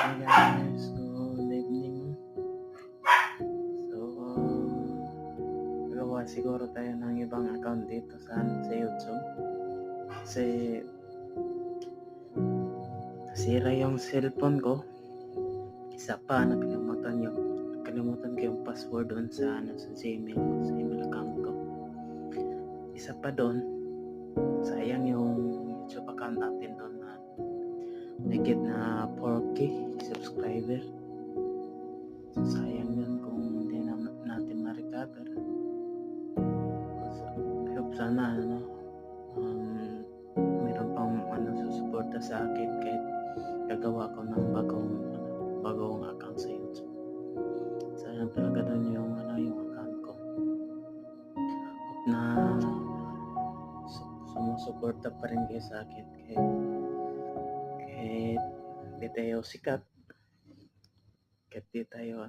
Hi guys, good evening. So, gawa siguro tayo ng ibang account dito sa YouTube. Kasi nasira yung cellphone ko. Isa pa, nakalimutan ko yung password doon sa sa email account ko. Isa pa doon, sayang yung YouTube account natin doon na higit na 4K subscriber. So, sayang yun kung hindi natin ma-recover. So, I hope sana meron pang susuporta sa akin kahit gagawa ko ng bagong account sa YouTube. Sayang talaga doon yung account ko. Hope na sumusuporta pa rin kayo sa akin kahit di tayo sikat, kahit di tayo